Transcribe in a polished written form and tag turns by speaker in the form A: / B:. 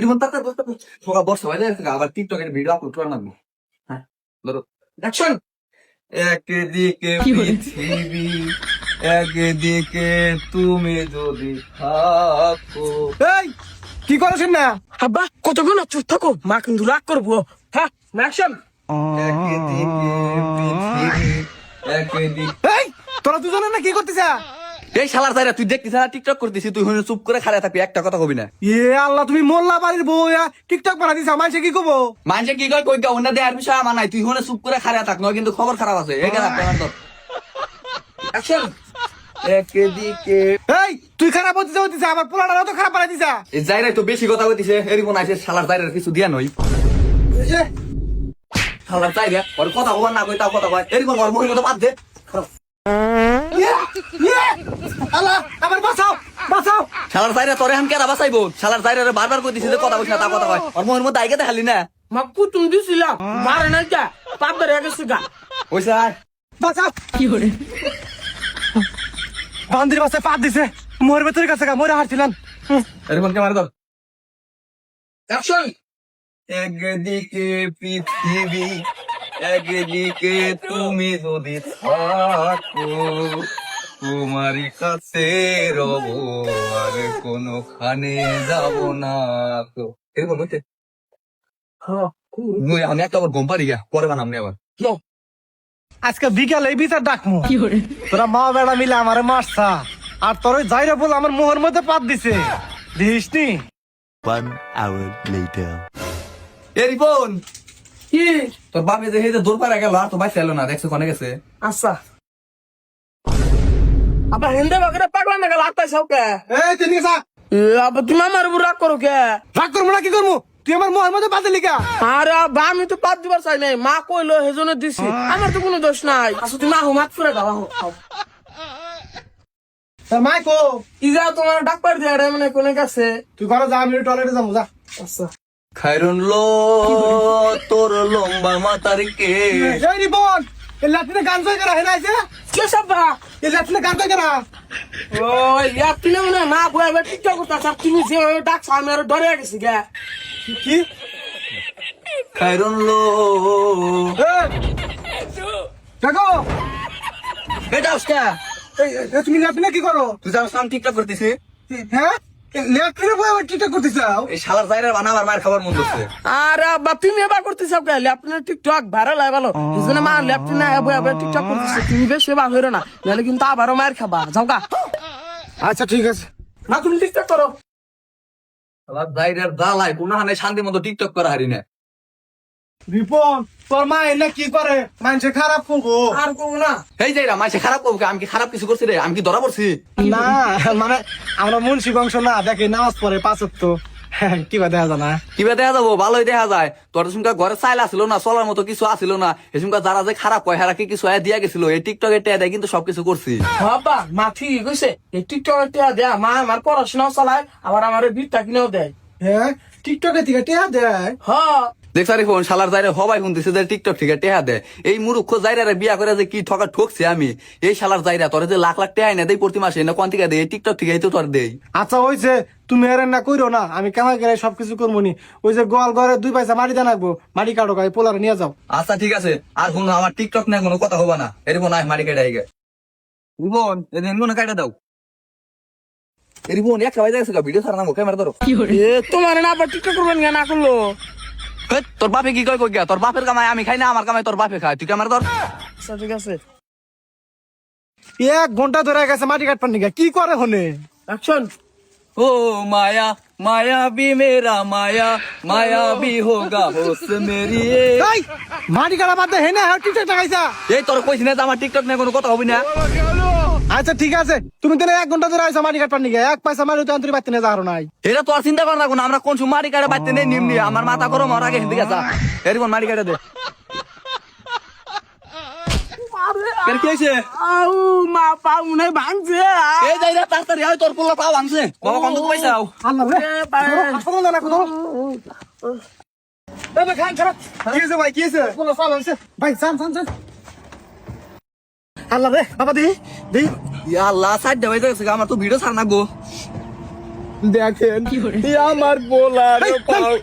A: এরকম তাতে সকাল বর্ষা হয়ে যায় আবার টিকটকের ভিডিও আপলোড করে লাগবো। হ্যাঁ ধরো অ্যাকশন। একদিকে পৃথিবী একদিকে তুমি যদি থাকো।
B: এই কি করছেন না?
C: আব্বা কতক্ষণ চুপ থাকো, মা কিন্তু রাগ করবো। হ্যাঁ অ্যাকশন।
A: একদিকে পৃথিবী একদিকে।
B: এই তোরা দুজনে না কি করতেছ?
A: এই শালার তাইরা তুই দেখতিস না টিকটক করতেছিস, তুই হইলে চুপ করে খাড়া থাকবি, একটা কথা কবি না।
B: আল্লাহ, তুমি মোল্লা বাড়ির বউ টিকটক বানা দিছা, মানুষে কি কব?
A: মানুষে কি কয় কই অন্য দেয়ার বিষয় আমার নাই, তুই হলে চুপ করে খাড়া থাক, নয় কিন্তু খবর খারাপ আছে। এই গেলা অ্যাকশন। একদিকে
B: এই তুই খারাপ হতিস, আমার পোলাটা তো খারাপ বানাই দিছা।
A: এই জায়গায় তো বেশি কথা কইতিছে, এরকম আছে শালার জায়গার কিছু দিয়া নই। শালার জায়গা ওর কথা কবার না কই তাও কথা কয়, এরকম ওর মহিলা তো বাদ দে।
B: আল্লাহ আমার বাঁচাও বাঁচাও।
A: শালার জায়গা তোরে আমি কেরা বাঁচাইবো? শালার জায়গারে বারবার কইতিছে যে কথা কইছ না তা কথা কয়, ওর মহিলা মধ্যে আইগে দেখালি না।
C: মা কুতুম দিছিলাম মারে নাই যা পাপ ধরে গেছে গা।
A: ওইসা
B: বাঁচাও। কি করে বান্দির বাসায় পাত দিছে, মোর ভেতরের কাছে মরে হারছিলাম।
A: এরকম কে মারে ধর। অ্যাকশন। একদিকে পৃথিবী একদিকে তুমি যদি থাকো, তোমারই কাছে রব আর কোনখানে যাব না। তো এরকম হইতে আমি একটা আবার ঘুম পারি গা, পরে বানাম নি আবার।
B: আজকে বিকালে এই বিচার ডাকমু, তোরা মা বেড়া মিলে আমারে মারছা, আর তোর ওই যাইরা বল আমার মোহর মধ্যে পাত দিছে, দিসনি?
D: 1 hour later.
A: এ রিপন,
C: কি
A: তোর বাপে যে হেজে দৌড় পাড়া গেল আর তো বাইসে এলো না, দেখছো কোনে গেছে?
C: আচ্ছা আবার হিন্দে বাগরে পাগলা না গেল আত্মাই সবকে।
B: এই তুই নিয়ে যা।
C: আবার তুমি আমার উপর রাগ করো কে?
B: রাগ করবো না কি করবো? তুই আমার মোহর মধ্যে পাত দিলি কা?
C: আরে আব্বা আমি তো পাত দিবার চাই নাই, মা কইলো সেজন্য দিছি, আমার তো কোনো দোষ নাই। আচ্ছা তুমি আহো মাত করে দাও, আহো।
B: তোর মাই কো?
C: কি যা তোমার ডাক্তার দিয়ে রে মানে কোনে গেছে?
B: তুই ঘরে যা, আমি টয়লেটে যাবো, যা।
C: আচ্ছা
A: খাইরুন লো তোর লম্বা মাতার কে।
B: এই রিপন, এই লাঠিনে গান জয় করা হেনা আইছে?
C: কে সব্বা?
B: এই লাঠিনে গান জয় করা?
C: ওই ইয়া তুমি মনে না বইবে টিকটক করতেছ, তুমি যে ডাকছ আমি আর ডরে গেছি গে।
B: কি?
A: খাইরুন লো
B: দেখো,
A: এটা উস্কা
B: এই তুমি লাঠিনে কি করো?
A: তুই জানো আমি টিকটক করতেছি।
B: হ্যাঁ, লাঠিনে বই আবার টিকটক করতেছাও?
A: এই শালার জায়গার বানাবার মায়ের খাবার মন করছে।
C: আরে আব্বা তুমি এবার করতেছ কে? ল্যাপটপ টিকটক ভাইরাল হয় ভালো, এজন্য মা ল্যাপটপ না বইবে টিকটক করতেছ, তুমি বেশি বা হইরো না, নাহলে কিন্তু আবারও মার খাবা। যাও গা।
B: আচ্ছা ঠিক আছে।
C: না তুমি টিকটক করো।
A: শালার জায়গার দালাই কোনখানে শান্তি মতো টিকটক করা হারি না।
B: রিপন, তোর মা এনে কি করে? মানুষে খারাপ করবো
C: আর কো না।
A: এই যাইরা মাইসে খারাপ করবো, আমি কি খারাপ কিছু করছি রে? আমি কি ধরা পড়ছি?
B: না, মানে আমরা মুন্সি বংশ না, দেখি নামাজ পড়ে পাঁচ ওয়াক্ত, কি বা দেখা যায় না?
A: কিবা দেখা যাবো? ভালোই দেখা যায়। তোর সুমকা ঘরে চাইল আসিল না, চলার মতো কিছু আসিল না, এই সুমকা যারা যে খারাপ হয় হেরা কি কিছু দিয়া গেছিল, এই টিকটকে টেয়া দেয় কিন্তু সবকিছু করছি।
C: বাবা মা ঠিক কইছে, এই টিকটক টিয়া দেয়া মা আমার পড়াশোনাও চালায়, আবার আমার বিটটা কিনেও দেয়।
B: হ্যাঁ, টিকটকে থেকে টেহা দেয়।
C: হ্যাঁ
A: দেখছারি ফোন শালার যাইরে হবাই শুনতেছে যে টিকটক থেকে টেহা দেয়। এই মুরুক্ষ যাইরা বিয়া করে যে কি ঠকা ঠকছে আমি, এই শালার যাইরা তোর যে লাখ লাখ টেহাই না দেই প্রতি মাসে, না কোন থেকে দেয়? এই টিকটক থেকে তো তোর দেই।
B: আচ্ছা ওইছে, তুমি এর না কইরো না, আমি কামাই করে সবকিছু করবো নি। ওই যে গোয়াল ঘরে 2 পয়সা মাটি দেন রাখবো, মাটি কাটো গায়ে পোলারে নিয়ে যাও।
A: আচ্ছা ঠিক আছে, আর কোনো আমার টিকটক নিয়ে কোনো কথা হবা না। এরকম নাই মারি কেটে আইগে রিবন, এদিন কোনো কাটা দাও। রিবন একটা বাজে গেছে, ভিডিও ছাড়া নামো, ক্যামেরা ধরো।
C: তোমার না আবার টিকটক করবেন না করলো?
A: তোর বাপে কি কয় কই গিয়া? তোর বাপের কামাই আমি খাই না, আমার কামাই তোর বাপে খায়, তুই ক্যামেরা ধর।
C: আচ্ছা ঠিক আছে।
B: 1 ঘন্টা ধরে গেছে মাটি কাটপার নিগা, কি করে হনে?
C: অ্যাকশন।
A: ओ माया माया भी मेरा माया माया भी होगा होश मेरी।
B: এই মাটি কাটা বাদ দে, হেনে আর টিকটক টাকাইছা?
A: এই তোর কইছ না যে আমার টিকটক নিয়ে কোনো কথা হবে না।
B: আচ্ছা ঠিক আছে, তুমি তাহলে 1 ঘন্টা ধরে আইছো মাটি কাটপার নিগা, 1 পয়সা মাটি তো আন্তরি বাতি না যাহার নাই।
A: এটা তো আর চিন্তা কর না, কোন আমরা কোন সময় মারি কাটে বাইতে নেই নিমনি, আমার মাথা গরম হওয়ার আগে হিন্দি গেছা। এরকম মারি কাটে দে। কেন কি হইছে?
C: আউ মা পাউ নাই ভাঙছে।
A: এই যাই রে তাড়াতাড়ি আয়, তোর পোলা পাও ভাঙছে। বাবা কত পয়সাও?
B: আল্লাহ রে, হাসপাতাল না কোন। এই ভাই খান খারাপ। কি হইছে ভাই, কি হইছে? কোন সাল হইছে? ভাই চান চান চান। আল্লাহ রে, বাবা দি দি।
A: ইয়া আল্লাহ, সাইড দে হইছে, আমার তো ভিডিও ছাড় না গো। দেখেন আমার বোলার পাও